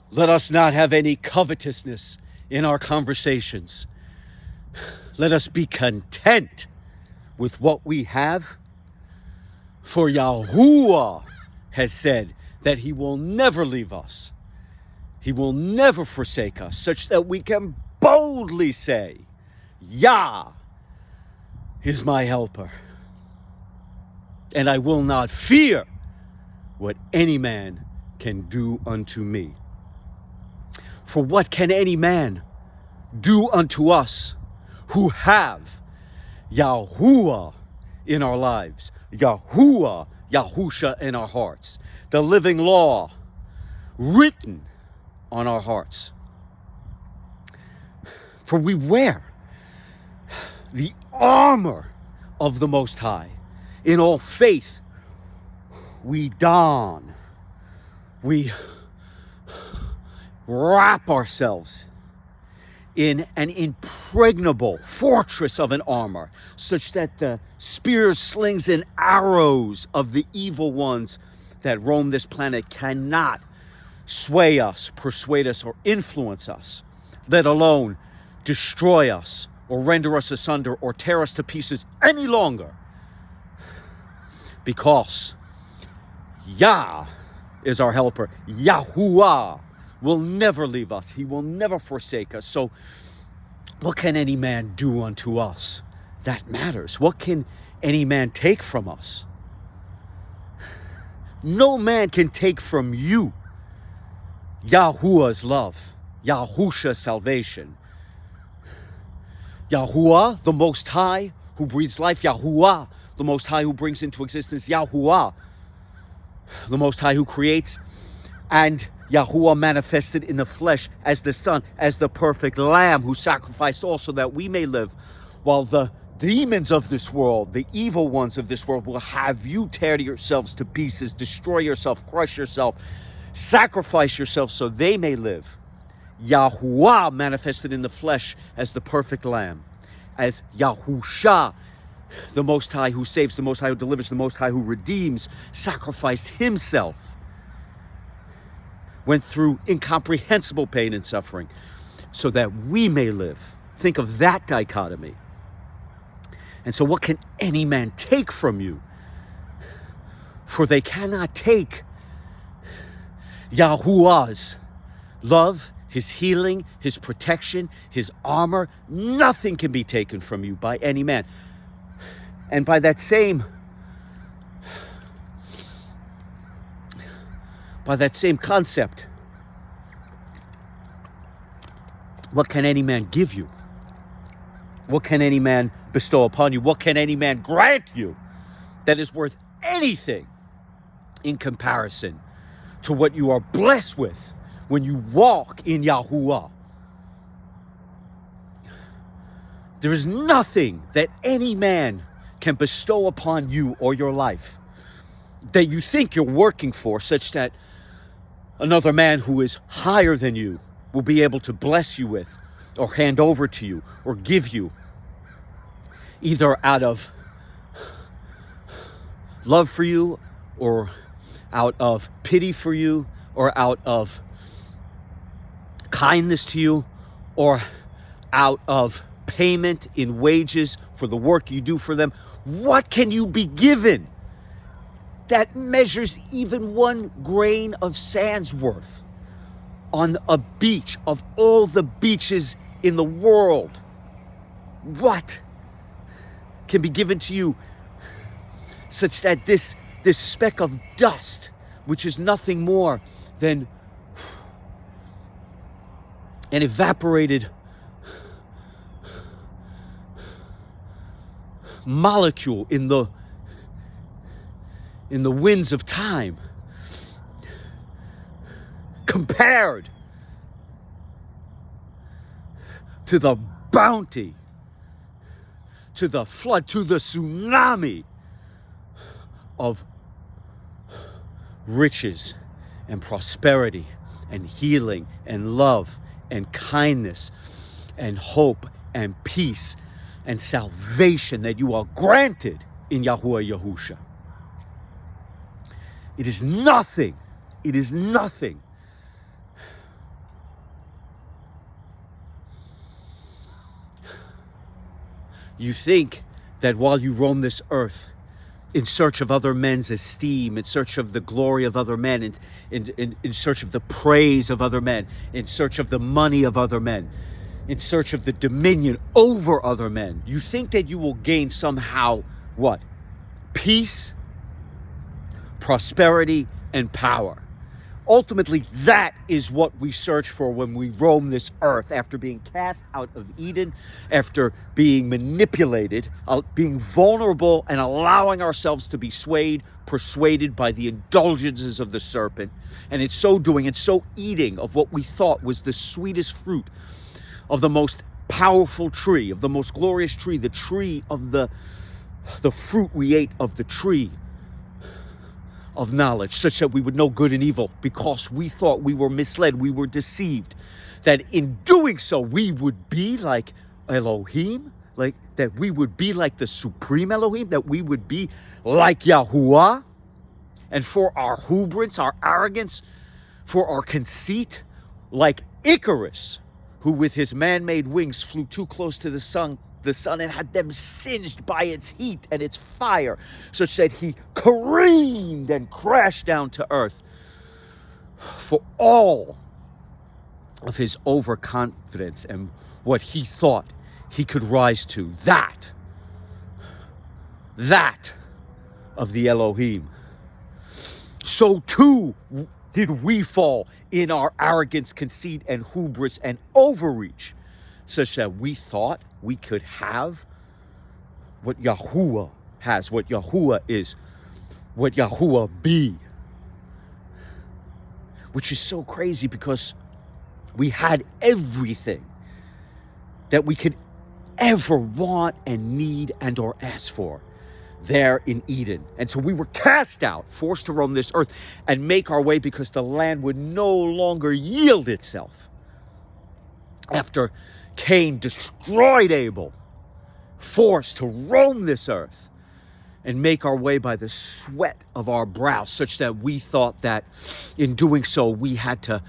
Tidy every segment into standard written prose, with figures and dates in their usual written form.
Let us not have any covetousness in our conversations. Let us be content with what we have. For Yahuwah has said that he will never leave us. He will never forsake us, such that we can boldly say, Yah is my helper, and I will not fear what any man can do unto me. For what can any man do unto us who have Yahuwah in our lives, Yahuwah, Yahusha in our hearts, the living law written on our hearts? For we wear the armor of the Most High. In all faith, we don, we wrap ourselves in an impregnable fortress of an armor, such that the spears, slings, and arrows of the evil ones that roam this planet cannot sway us, persuade us, or influence us, let alone destroy us, or render us asunder, or tear us to pieces any longer. Because Yah is our helper. Yahuwah will never leave us. He will never forsake us. So what can any man do unto us? That matters. What can any man take from us? No man can take from you Yahuwah's love, Yahusha's salvation. Yahuwah, the Most High, who breathes life. Yahuwah, the Most High, who brings into existence. Yahuwah, the Most High, who creates. And Yahuwah manifested in the flesh as the Son, as the perfect Lamb, who sacrificed also that we may live, while the demons of this world, the evil ones of this world, will have you tear yourselves to pieces, destroy yourself, crush yourself, sacrifice yourself so they may live. Yahuwah manifested in the flesh as the perfect Lamb, as Yahusha, the Most High, who saves, the Most High, who delivers, the Most High, who redeems, sacrificed himself, went through incomprehensible pain and suffering so that we may live. Think of that dichotomy. And so what can any man take from you? For they cannot take Yahuwah's love, his healing, his protection, his armor. Nothing can be taken from you by any man. And by that same concept, what can any man give you? What can any man bestow upon you? What can any man grant you that is worth anything in comparison to what you are blessed with when you walk in Yahuwah? There is nothing that any man can bestow upon you or your life that you think you're working for, such that another man who is higher than you will be able to bless you with, or hand over to you, or give you, either out of love for you, or out of pity for you, or out of kindness to you, or out of payment in wages for the work you do for them. What can you be given that measures even one grain of sand's worth on a beach of all the beaches in the world? What can be given to you such that this speck of dust, which is nothing more than an evaporated molecule in the winds of time, compared to the bounty, to the flood, to the tsunami of riches and prosperity and healing and love and kindness and hope and peace and salvation that you are granted in Yahuwah Yahusha. It is nothing You think that while you roam this earth in search of other men's esteem, in search of the glory of other men, in search of the praise of other men, in search of the money of other men, in search of the dominion over other men, you think that you will gain somehow what? Peace, prosperity, and power. Ultimately, that is what we search for when we roam this earth after being cast out of Eden, after being manipulated, being vulnerable, and allowing ourselves to be persuaded by the indulgences of the serpent. And in so doing, and so eating of what we thought was the sweetest fruit of the most powerful tree, of the most glorious tree, the tree of the fruit we ate of the tree of knowledge, such that we would know good and evil, because we thought we were misled, we were deceived, that in doing so we would be like Elohim, like that we would be like the supreme Elohim, that we would be like Yahuwah. And for our hubris, our arrogance, for our conceit, like Icarus, who with his man-made wings flew too close to the sun and had them singed by its heat and its fire, such that he careened and crashed down to earth. For all of his overconfidence and what he thought he could rise to, that of the Elohim, so too did we fall in our arrogance, conceit, and hubris and overreach, such that we thought we could have what Yahuwah has, what Yahuwah is, what Yahuwah be. Which is so crazy, because we had everything that we could ever want and need and or ask for there in Eden. And so we were cast out, forced to roam this earth and make our way, because the land would no longer yield itself. After Cain destroyed Abel, forced to roam this earth and make our way by the sweat of our brow, such that we thought that in doing so we had to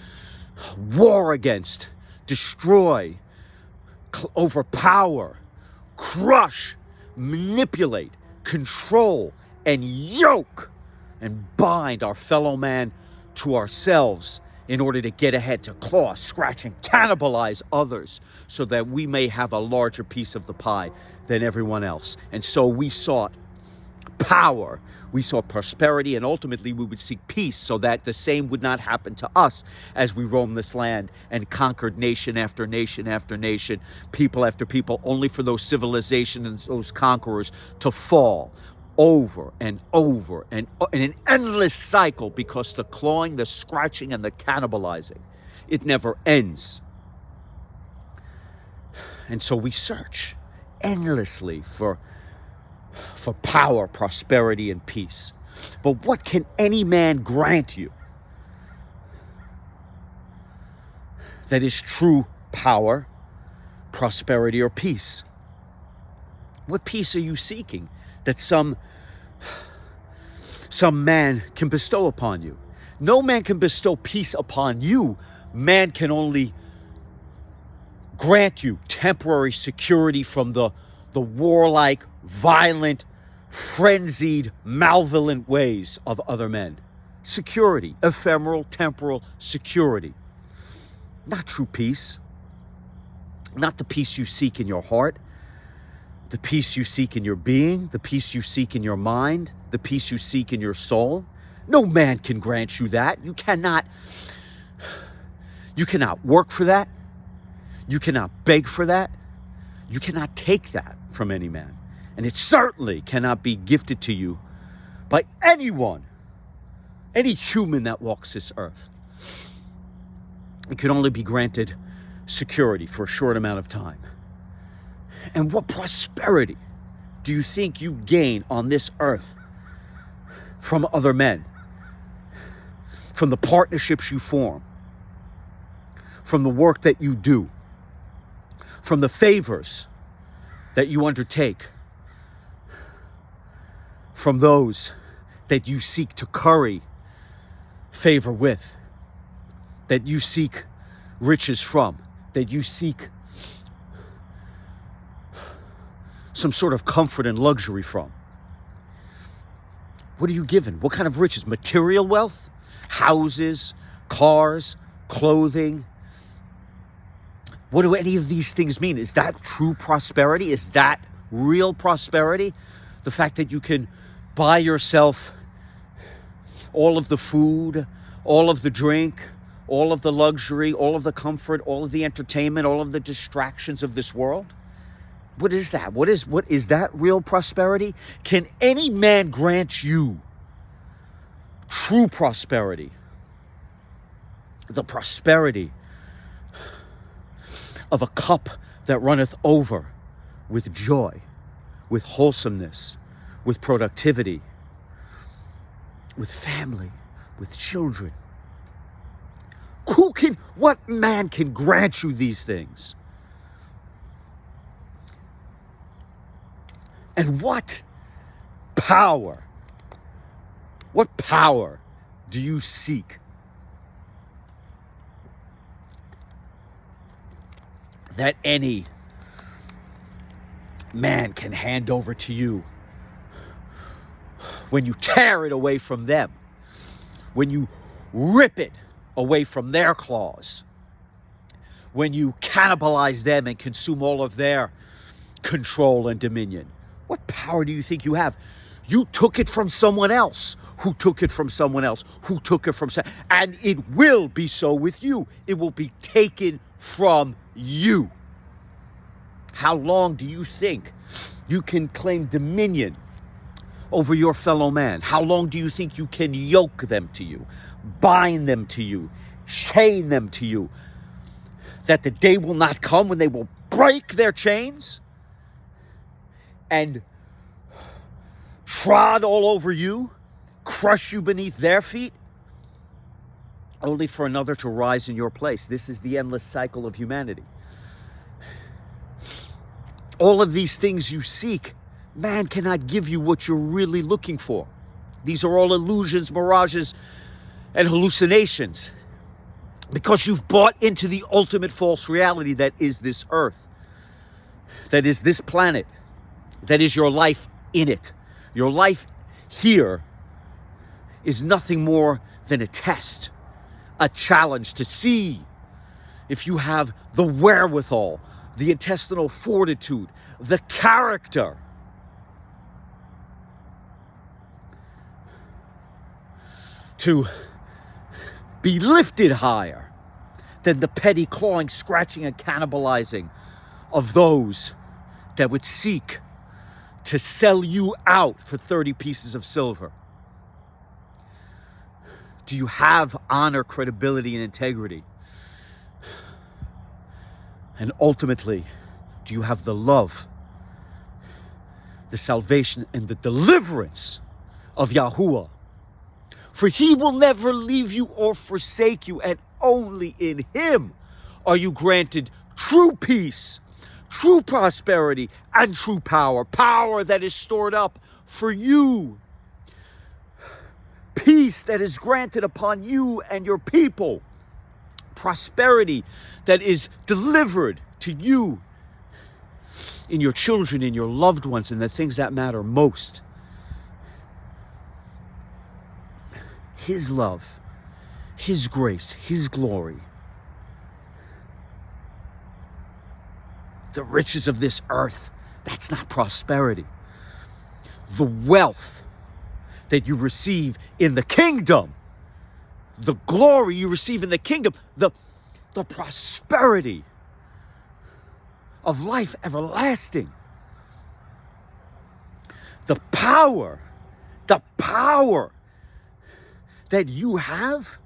war against, destroy, overpower, crush, manipulate, control, and yoke and bind our fellow man to ourselves in order to get ahead, to claw, scratch, and cannibalize others, so that we may have a larger piece of the pie than everyone else. And so we sought power, we sought prosperity, and ultimately we would seek peace, so that the same would not happen to us as we roamed this land and conquered nation after nation after nation, people after people, only for those civilizations and those conquerors to fall over and over and in an endless cycle, because the clawing, the scratching, and the cannibalizing, it never ends. And so we search endlessly for power, prosperity, and peace. But what can any man grant you that is true power, prosperity, or peace? What peace are you seeking that some man can bestow upon you? No man can bestow peace upon you. Man can only grant you temporary security from the warlike, violent, frenzied, malevolent ways of other men. Security, ephemeral, temporal security. Not true peace. Not the peace you seek in your heart, the peace you seek in your being, the peace you seek in your mind, the peace you seek in your soul. No man can grant you that. You cannot work for that. You cannot beg for that. You cannot take that from any man. And it certainly cannot be gifted to you by anyone, any human that walks this earth. It can only be granted security for a short amount of time. And what prosperity do you think you gain on this earth from other men? From the partnerships you form, from the work that you do, from the favors that you undertake, from those that you seek to curry favor with, that you seek riches from, that you seek some sort of comfort and luxury from? What are you given? What kind of riches? Material wealth? Houses, cars, clothing? What do any of these things mean? Is that true prosperity? Is that real prosperity? The fact that you can buy yourself all of the food, all of the drink, all of the luxury, all of the comfort, all of the entertainment, all of the distractions of this world? What is that? What is that real prosperity? Can any man grant you true prosperity? The prosperity of a cup that runneth over with joy, with wholesomeness, with productivity, with family, with children. What man can grant you these things? And what power do you seek that any man can hand over to you when you tear it away from them, when you rip it away from their claws, when you cannibalize them and consume all of their control and dominion? What power do you think you have? You took it from someone else, who took it from someone else, who took it from someone, and it will be so with you. It will be taken from you. How long do you think you can claim dominion over your fellow man? How long do you think you can yoke them to you, bind them to you, chain them to you, that the day will not come when they will break their chains and trod all over you, crush you beneath their feet, only for another to rise in your place? This is the endless cycle of humanity. All of these things you seek, man cannot give you what you're really looking for. These are all illusions, mirages, and hallucinations, because you've bought into the ultimate false reality that is this earth, that is this planet, that is your life in it. Your life here is nothing more than a test, a challenge to see if you have the wherewithal, the intestinal fortitude, the character to be lifted higher than the petty clawing, scratching, and cannibalizing of those that would seek to sell you out for 30 pieces of silver. Do you have honor, credibility, and integrity? And ultimately, do you have the love, the salvation, and the deliverance of Yahuwah? For he will never leave you or forsake you, and only in him are you granted true peace, true prosperity, and true power. Power that is stored up for you. Peace that is granted upon you and your people. Prosperity that is delivered to you, in your children, in your loved ones, in the things that matter most. His love, his grace, his glory. The riches of this earth, that's not prosperity. The wealth that you receive in the kingdom, the glory you receive in the kingdom, the prosperity of life everlasting, the power that you have,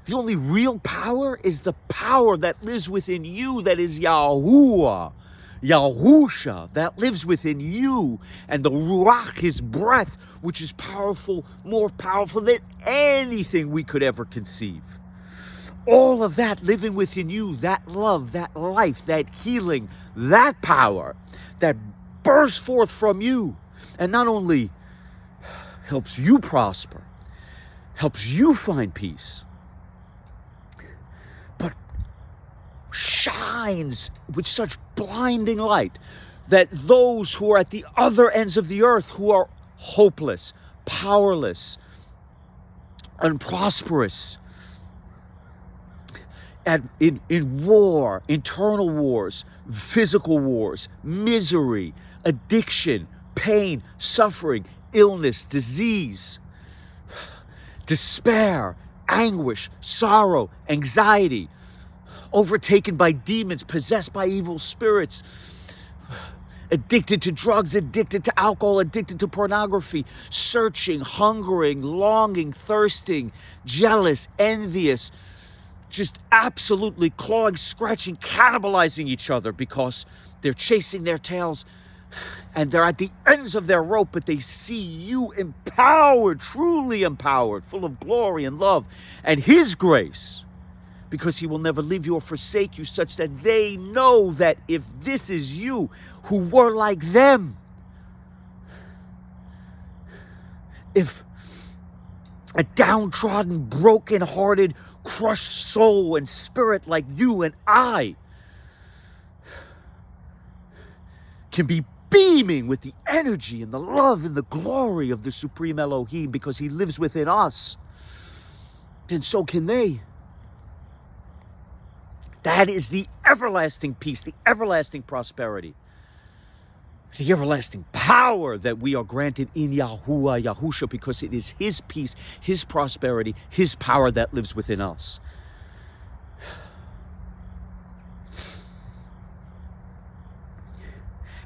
the only real power is the power that lives within you, that is Yahuwah, Yahusha, that lives within you, and the Ruach, his breath, which is powerful, more powerful than anything we could ever conceive. All of that living within you, that love, that life, that healing, that power that bursts forth from you, and not only helps you prosper, helps you find peace, but shines with such blinding light that those who are at the other ends of the earth, who are hopeless, powerless, unprosperous, in war, internal wars, physical wars, misery, addiction, pain, suffering, illness, disease, despair, anguish, sorrow, anxiety, overtaken by demons, possessed by evil spirits, addicted to drugs, addicted to alcohol, addicted to pornography, searching, hungering, longing, thirsting, jealous, envious, just absolutely clawing, scratching, cannibalizing each other because they're chasing their tails and they're at the ends of their rope, but they see you empowered, truly empowered, full of glory and love and His grace, because He will never leave you or forsake you, such that they know that if this is you who were like them, if a downtrodden, broken-hearted, crushed soul and spirit like you and I can be beaming with the energy and the love and the glory of the Supreme Elohim because He lives within us, then so can they. That is the everlasting peace, the everlasting prosperity, the everlasting power that we are granted in Yahuwah, Yahusha, because it is His peace, His prosperity, His power that lives within us.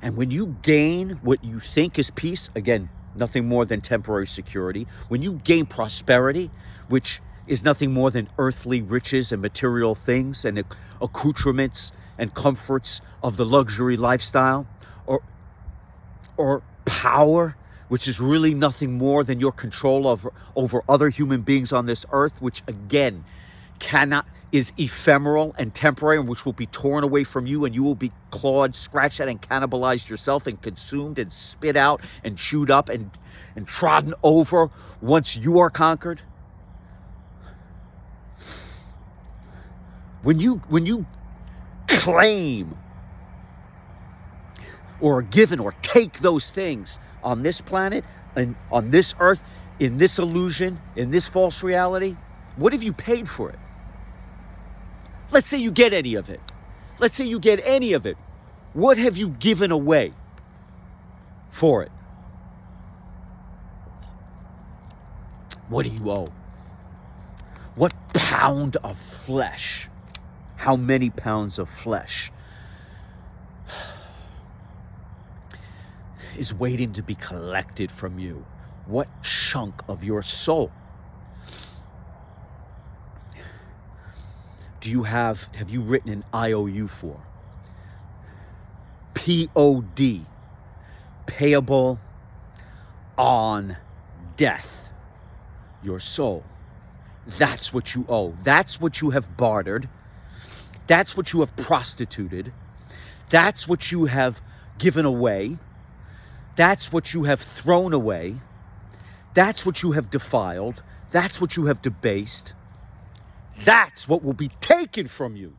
And when you gain what you think is peace, again, nothing more than temporary security, when you gain prosperity, which is nothing more than earthly riches and material things and accoutrements and comforts of the luxury lifestyle, or power, which is really nothing more than your control over other human beings on this earth, which again is ephemeral and temporary, and which will be torn away from you, and you will be clawed, scratched at, and cannibalized yourself, and consumed, and spit out, and chewed up, and trodden over once you are conquered. When you claim or are given or take those things on this planet and on this earth, in this illusion, in this false reality, what have you paid for it? Let's say you get any of it. Let's say you get any of it. What have you given away for it? What do you owe? What pound of flesh? How many pounds of flesh is waiting to be collected from you? What chunk of your soul have you written an IOU for? POD, payable on death. Your soul. That's what you owe. That's what you have bartered. That's what you have prostituted. That's what you have given away. That's what you have thrown away. That's what you have defiled. That's what you have debased. That's what will be taken from you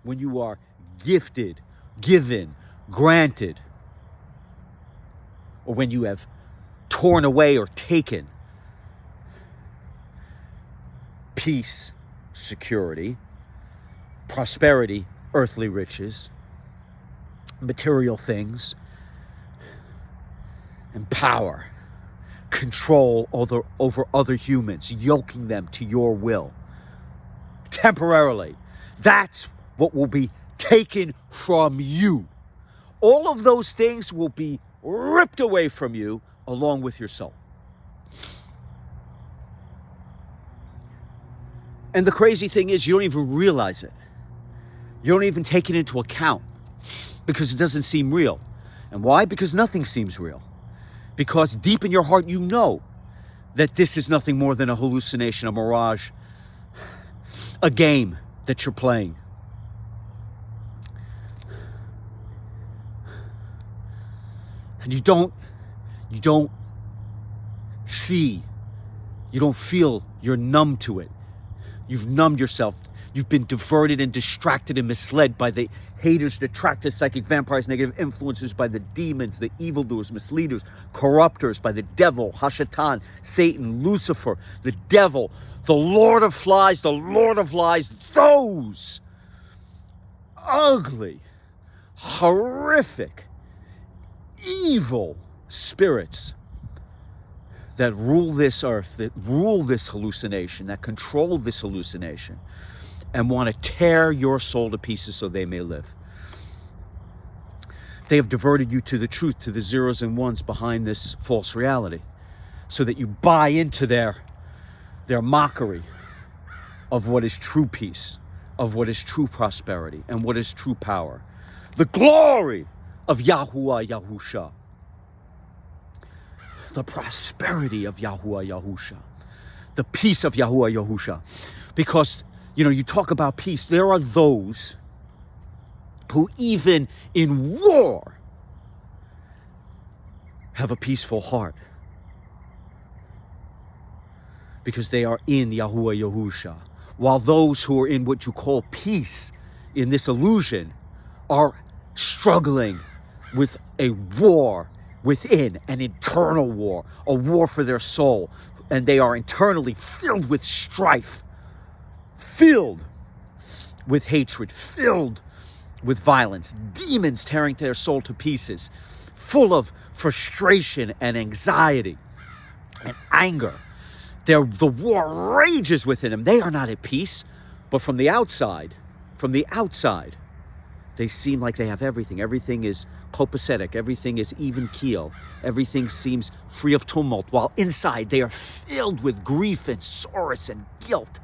when you are gifted, given, granted, or when you have torn away or taken peace, security, prosperity, earthly riches, material things, and power, control over other humans, yoking them to your will temporarily. That's what will be taken from you. All of those things will be ripped away from you along with your soul. And the crazy thing is, you don't even realize it. You don't even take it into account because it doesn't seem real. And why? Because nothing seems real. Because deep in your heart, you know that this is nothing more than a hallucination, a mirage, a game that you're playing. And you don't see, you don't feel, you're numb to it. You've numbed yourself You've been diverted and distracted and misled by the haters, detractors, psychic vampires, negative influencers, by the demons, the evildoers, misleaders, corruptors, by the devil, Hashatan, Satan, Lucifer, the devil, the Lord of Flies, the Lord of Lies, those ugly, horrific, evil spirits that rule this earth, that rule this hallucination, that control this hallucination, and want to tear your soul to pieces so they may live. They have diverted you to the truth, to the zeros and ones behind this false reality, so that you buy into their mockery of what is true peace, of what is true prosperity, and what is true power. The glory of Yahuwah Yahusha. The prosperity of Yahuwah Yahusha. The peace of Yahuwah Yahusha. Because, you talk about peace. There are those who even in war have a peaceful heart. Because they are in Yahuwah Yahusha. While those who are in what you call peace, in this illusion, are struggling with a war within, an internal war, a war for their soul. And they are internally filled with strife, filled with hatred, filled with violence, demons tearing their soul to pieces, full of frustration and anxiety and anger. The war rages within them. They are not at peace, but from the outside, they seem like they have everything. Everything is copacetic. Everything is even keel. Everything seems free of tumult, while inside they are filled with grief and sorrow and guilt.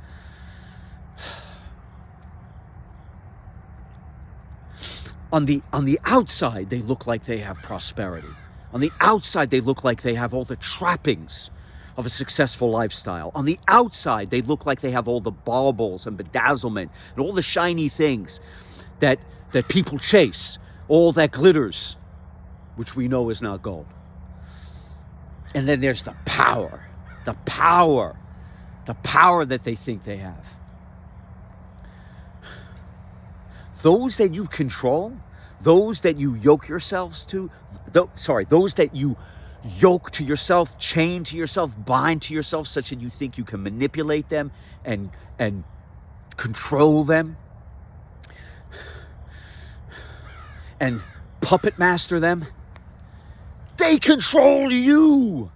On the outside, they look like they have prosperity. On the outside, they look like they have all the trappings of a successful lifestyle. On the outside, they look like they have all the baubles and bedazzlement and all the shiny things that people chase, all that glitters, which we know is not gold. And then there's the power that they think they have. Those that you control, those that you yoke yourselves to, those that you yoke to yourself, chain to yourself, bind to yourself, such that you think you can manipulate them and control them and puppet master them. They control you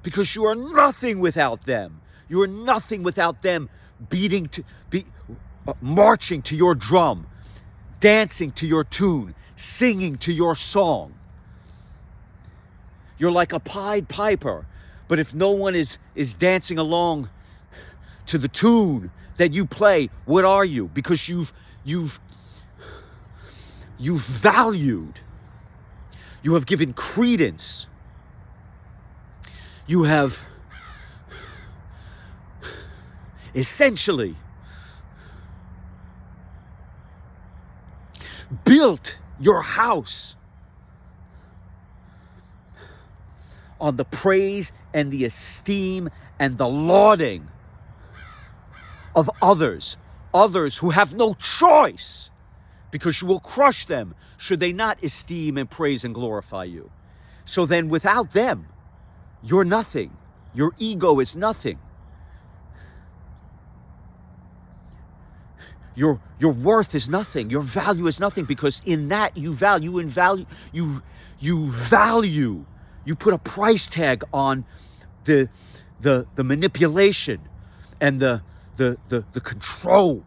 because you are nothing without them. You are nothing without them marching to your drum, dancing to your tune, singing to your song. You're like a Pied Piper, but if no one is dancing along to the tune that you play, what are you? Because you've valued, you have given credence, you have essentially built your house on the praise and the esteem and the lauding of others who have no choice, because you will crush them should they not esteem and praise and glorify you. So then without them, you're nothing. Your ego is nothing. Your worth is nothing. Your value is nothing, because in that you put a price tag on the manipulation and the control.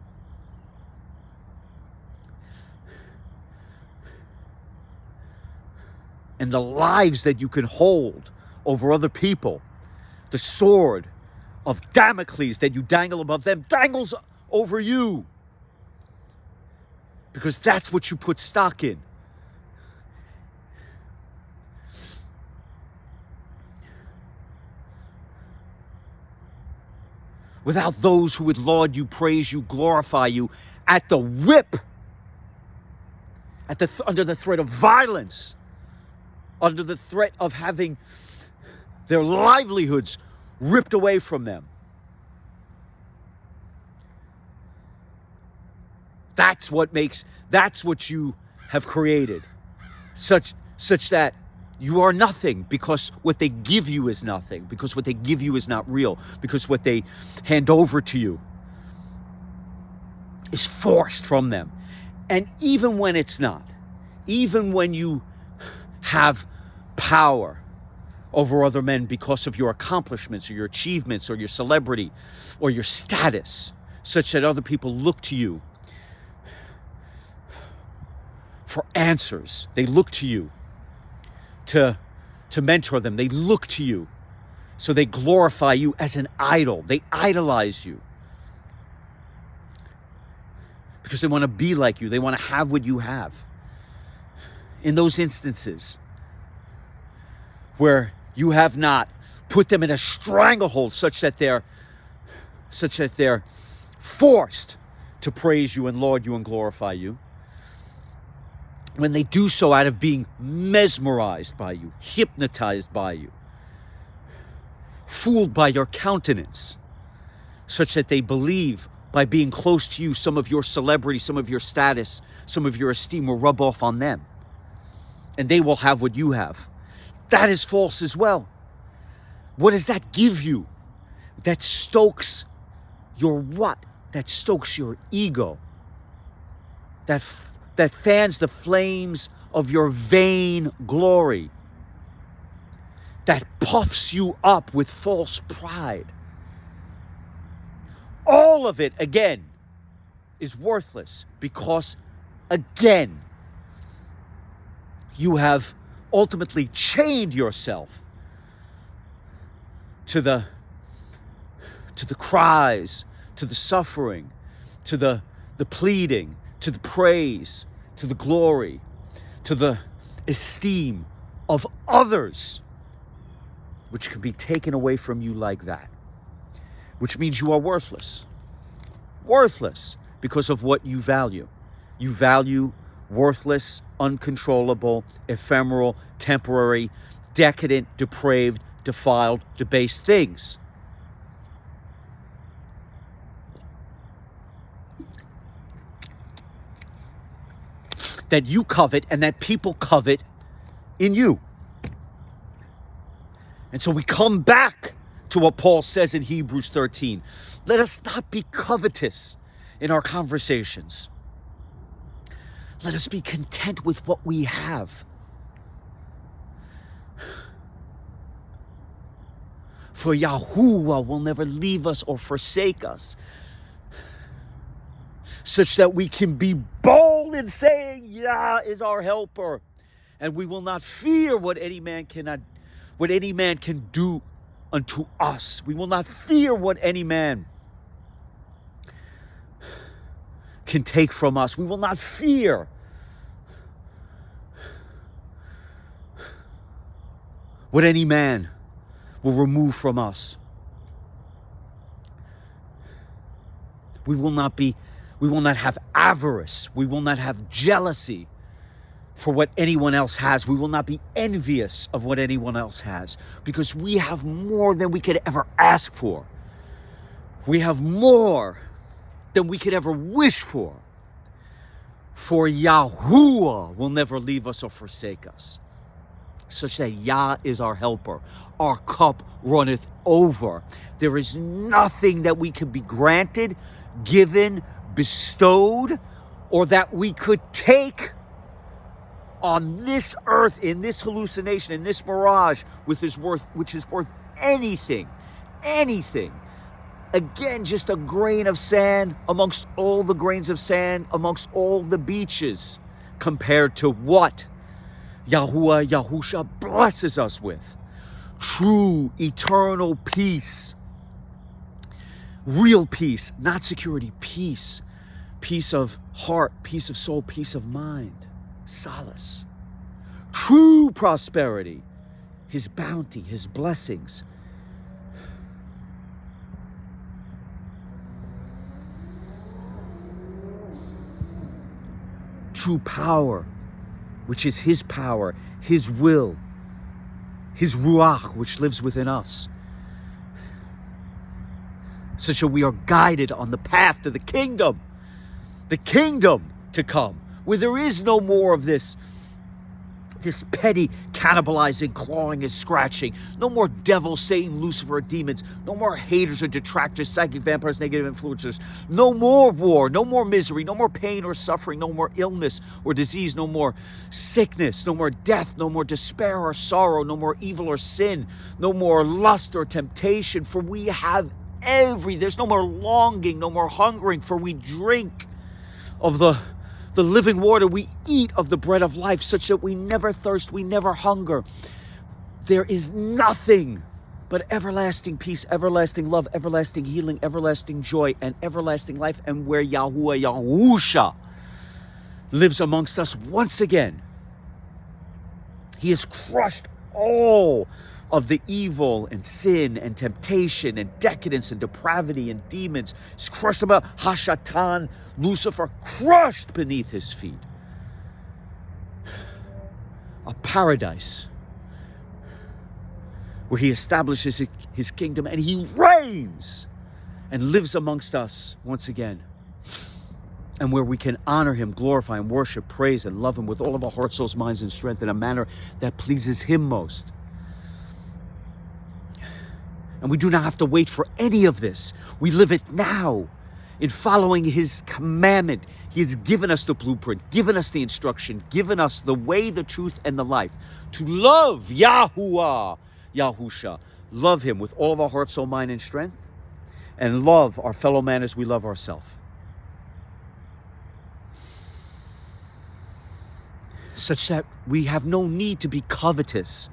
And the lives that you can hold over other people. The sword of Damocles that you dangle above them dangles over you. Because that's what you put stock in. Without those who would laud you, praise you, glorify you at the whip, under the threat of violence, under the threat of having their livelihoods ripped away from them. That's what you have created. Such that you are nothing, because what they give you is nothing, because what they give you is not real, because what they hand over to you is forced from them. And even when it's not, even when you have power over other men because of your accomplishments or your achievements or your celebrity or your status, such that other people look to you for answers. They look to you to mentor them. They look to you. So they glorify you as an idol. They idolize you because they want to be like you. They want to have what you have. In those instances where you have not put them in a stranglehold such that they're forced to praise you and laud you and glorify you, when they do so out of being mesmerized by you, hypnotized by you, fooled by your countenance, such that they believe by being close to you, some of your celebrity, some of your status, some of your esteem will rub off on them, and they will have what you have. That is false as well. What does that give you? That stokes your what? That stokes your ego. That fans the flames of your vain glory. That puffs you up with false pride. All of it, again, is worthless because, again, you have ultimately chained yourself to the cries, to the suffering, to the pleading, to the praise, to the glory, to the esteem of others, which can be taken away from you like that, which means you are worthless. Worthless because of what you value. You value worthless, uncontrollable, ephemeral, temporary, decadent, depraved, defiled, debased things. That you covet and that people covet in you. And so we come back to what Paul says in Hebrews 13. Let us not be covetous in our conversations. Let us be content with what we have. For Yahuwah will never leave us or forsake us, such that we can be bold in saying, Yah is our helper, and we will not fear what any man can do unto us. We will not fear what any man can take from us. We will not fear what any man will remove from us. We will not have avarice. We will not have jealousy for what anyone else has. We will not be envious of what anyone else has, because we have more than we could ever ask for. We have more than we could ever wish for. For Yahuwah will never leave us or forsake us, such that Yah is our helper. Our cup runneth over. There is nothing that we could be granted, given, bestowed, or that we could take on this earth, in this hallucination, in this mirage, which is worth anything. Again, just a grain of sand amongst all the grains of sand, amongst all the beaches, compared to what Yahuwah, Yahusha blesses us with. True, eternal peace. Real peace, not security, peace. Peace of heart, peace of soul, peace of mind. Solace. True prosperity. His bounty, His blessings. True power, which is His power, His will, His Ruach, which lives within us, such that we are guided on the path to the kingdom the kingdom to come, where there is no more of this petty cannibalizing, clawing and scratching. No more devil, Satan, Lucifer, or demons. No more haters or detractors, psychic vampires, negative influencers. No more war, no more misery, no more pain or suffering, no more illness or disease, no more sickness, no more death, no more despair or sorrow, no more evil or sin, no more lust or temptation, for we have there's no more longing, no more hungering, for we drink of the living water, we eat of the bread of life, such that we never thirst, we never hunger. There is nothing but everlasting peace, everlasting love, everlasting healing, everlasting joy, and everlasting life, and where Yahuwah, Yahusha, lives amongst us once again. He has crushed all of the evil and sin and temptation and decadence and depravity and demons. He's crushed them out. Hashatan, Lucifer, crushed beneath his feet. A paradise where he establishes his kingdom and he reigns and lives amongst us once again. And where we can honor him, glorify him, worship, praise, and love him with all of our hearts, souls, minds, and strength in a manner that pleases him most. And we do not have to wait for any of this. We live it now in following his commandment. He has given us the blueprint, given us the instruction, given us the way, the truth, and the life to love Yahuwah, Yahusha. Love him with all of our heart, soul, mind, and strength, and love our fellow man as we love ourselves. Such that we have no need to be covetous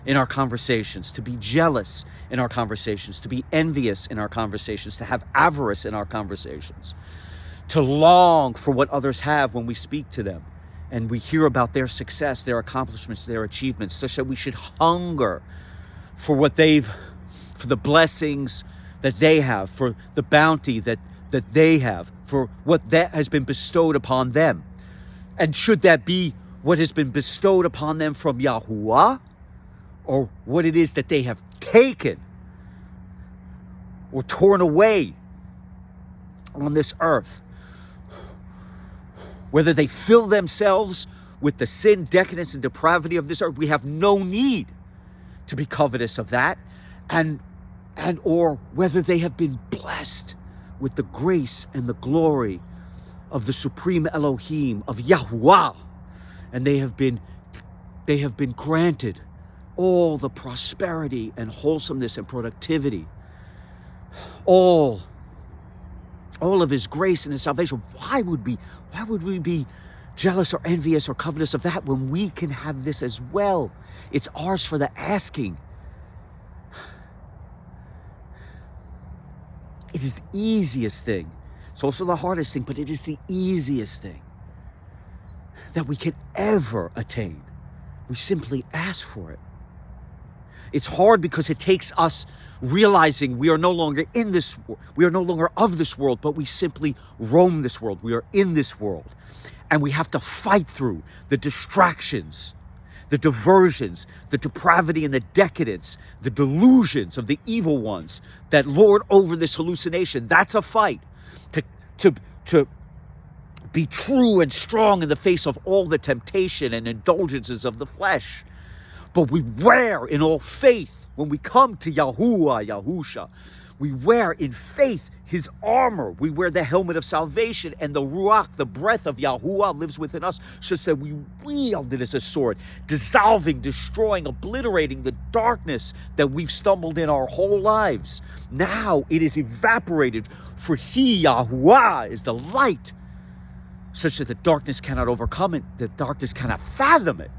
in our conversations, to be jealous in our conversations, to be envious in our conversations, to have avarice in our conversations, to long for what others have when we speak to them and we hear about their success, their accomplishments, their achievements, such that we should hunger for for the blessings that they have, for the bounty that they have, for what that has been bestowed upon them. And should that be what has been bestowed upon them from Yahuwah, or what it is that they have taken or torn away on this earth. Whether they fill themselves with the sin, decadence, and depravity of this earth, we have no need to be covetous of that, and or whether they have been blessed with the grace and the glory of the Supreme Elohim, of Yahuwah, and they have been granted all the prosperity and wholesomeness and productivity, all of his grace and his salvation. Why would we be jealous or envious or covetous of that when we can have this as well? It's ours for the asking. It is the easiest thing. It's also the hardest thing, but it is the easiest thing that we can ever attain. We simply ask for it. It's hard because it takes us realizing we are no longer in this, we are no longer of this world, but we simply roam this world. We are in this world. And we have to fight through the distractions, the diversions, the depravity and the decadence, the delusions of the evil ones that lord over this hallucination. That's a fight. To be true and strong in the face of all the temptation and indulgences of the flesh. But we wear in all faith, when we come to Yahuwah, Yahusha, we wear in faith his armor. We wear the helmet of salvation, and the Ruach, the breath of Yahuwah, lives within us, so that we wield it as a sword, dissolving, destroying, obliterating the darkness that we've stumbled in our whole lives. Now it is evaporated, for he, Yahuwah, is the light, such that the darkness cannot overcome it, the darkness cannot fathom it.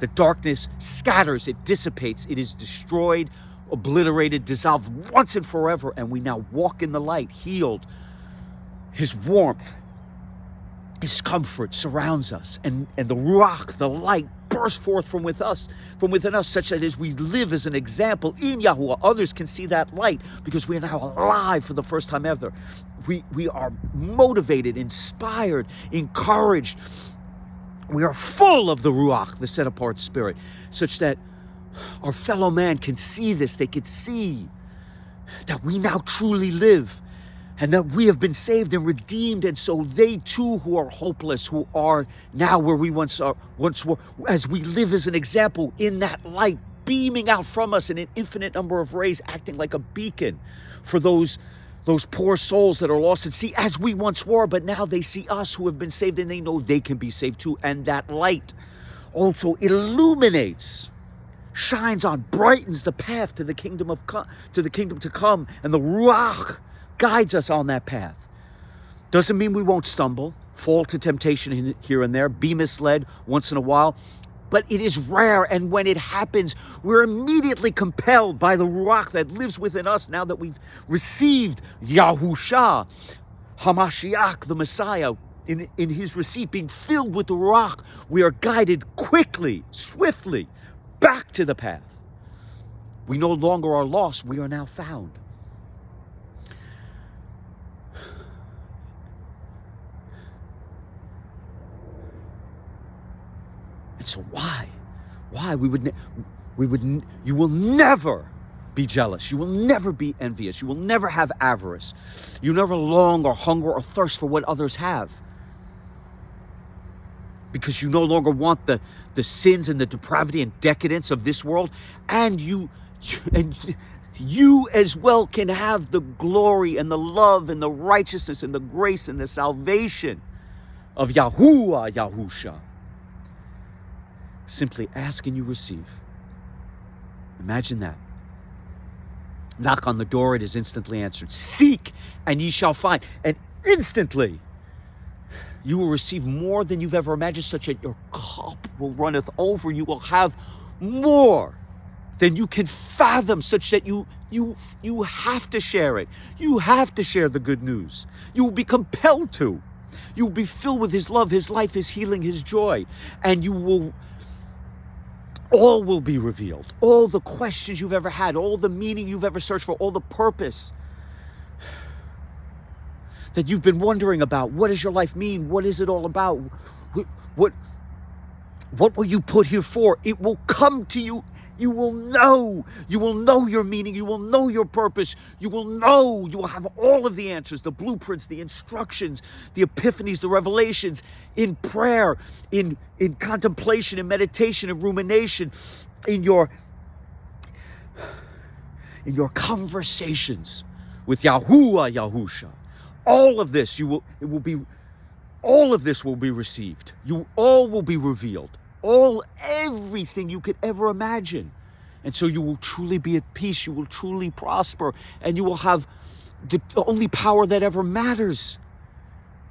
The darkness scatters, it dissipates, it is destroyed, obliterated, dissolved once and forever, and we now walk in the light, healed. His warmth, his comfort surrounds us, and the Ruach, the light, bursts forth from within us, such that as we live as an example in Yahuwah, others can see that light, because we are now alive for the first time ever. We are motivated, inspired, encouraged. We are full of the Ruach, the set-apart spirit, such that our fellow man can see this. They can see that we now truly live and that we have been saved and redeemed, and so they too who are hopeless, who are now where we once were, as we live as an example in that light, beaming out from us in an infinite number of rays, acting like a beacon for those poor souls that are lost at sea, as we once were, but now they see us who have been saved, and they know they can be saved too. And that light also illuminates, shines on, brightens the path to the kingdom to come, and the Ruach guides us on that path. Doesn't mean we won't stumble, fall to temptation here and there, be misled once in a while, but it is rare, and when it happens, we're immediately compelled by the Ruach that lives within us now that we've received Yahusha, Hamashiach, the Messiah, in his receipt, being filled with the Ruach. We are guided quickly, swiftly, back to the path. We no longer are lost, we are now found. And so why you will never be jealous. You will never be envious. You will never have avarice. You never long or hunger or thirst for what others have. Because you no longer want the sins and the depravity and decadence of this world. And you as well can have the glory and the love and the righteousness and the grace and the salvation of Yahuwah, Yahusha. Simply ask and you receive. Imagine that. Knock on the door, it is instantly answered. Seek and ye shall find. And instantly you will receive more than you've ever imagined, such that your cup will runneth over. You will have more than you can fathom, such that you have to share it. You have to share the good news. You will be compelled to. You will be filled with his love, his life, his healing, his joy. And all will be revealed. All the questions you've ever had, all the meaning you've ever searched for, all the purpose that you've been wondering about. What does your life mean? What is it all about? What will you put here for? It will come to you. You will know. You will know your meaning. You will know your purpose. You will know. You will have all of the answers, the blueprints, the instructions, the epiphanies, the revelations in prayer, in contemplation, in meditation, in rumination, in your conversations with Yahuwah, Yahusha. All of this all of this will be received. All will be revealed. Everything you could ever imagine. And so you will truly be at peace, you will truly prosper, and you will have the only power that ever matters.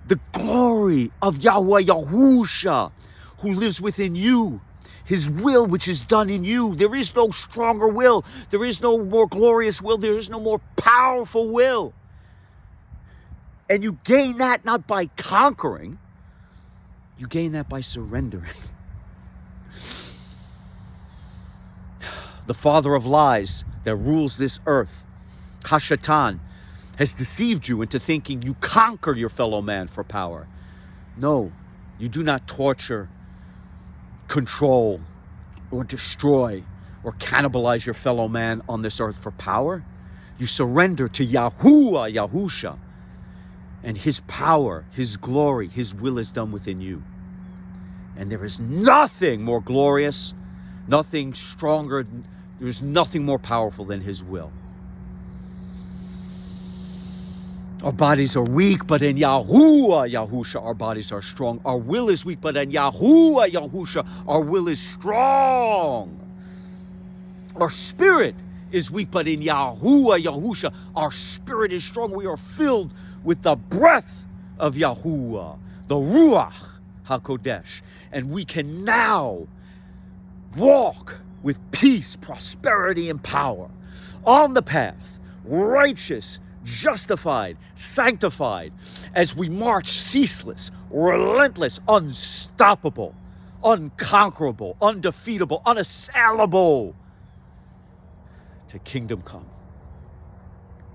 The glory of Yahweh Yahusha, who lives within you. His will, which is done in you. There is no stronger will. There is no more glorious will. There is no more powerful will. And you gain that not by conquering. You gain that by surrendering. The father of lies that rules this earth, Hashatan, has deceived you into thinking you conquer your fellow man for power. No, you do not torture, control, or destroy, or cannibalize your fellow man on this earth for power. You surrender to Yahuwah, Yahusha, and his power, his glory, his will is done within you. And there is nothing more glorious, nothing stronger, there's nothing more powerful than his will. Our bodies are weak, but in Yahuwah, Yahusha, our bodies are strong. Our will is weak, but in Yahuwah, Yahusha, our will is strong. Our spirit is weak, but in Yahuwah, Yahusha, our spirit is strong. We are filled with the breath of Yahuwah, the Ruach HaKodesh. And we can now walk with peace, prosperity, and power on the path, righteous, justified, sanctified, as we march ceaseless, relentless, unstoppable, unconquerable, undefeatable, unassailable to kingdom come.